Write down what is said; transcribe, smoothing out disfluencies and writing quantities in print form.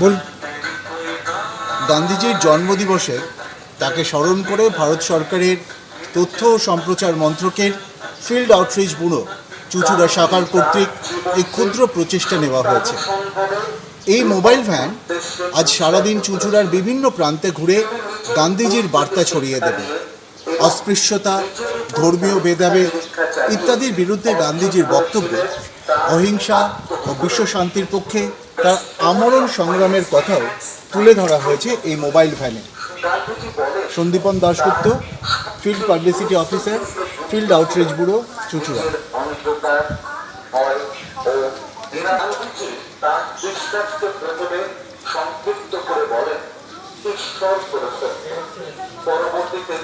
বল। গান্ধীজির জন্মদিবসে তাকে স্মরণ করে ভারত সরকারের তথ্য ও সম্প্রচার মন্ত্রকের ফিল্ড আউটরিচ ব্যুরো চুঁচুড়া শাখার কর্তৃক এই ক্ষুদ্র প্রচেষ্টা নেওয়া হয়েছে। এই মোবাইল ভ্যান আজ সারাদিন চুঁচুড়ার বিভিন্ন প্রান্তে ঘুরে গান্ধীজির বার্তা ছড়িয়ে দেবে। অস্পৃশ্যতা, ধর্মীয় ভেদাভেদ ইত্যাদির বিরুদ্ধে গান্ধীজির বক্তব্য, অহিংসা ও বিশ্ব শান্তির পক্ষে তার আমরণ সংগ্রামের কথাও তুলে ধরা হয়েছে এই মোবাইল ভ্যানে। Sandipan Dasgupta, field publicity officer, field outreach bureau, Chuchura. তার বিশ্বাসকে প্রথমে সংক্ষিপ্ত করে বলেন ঈশ্বর পরবর্তীতে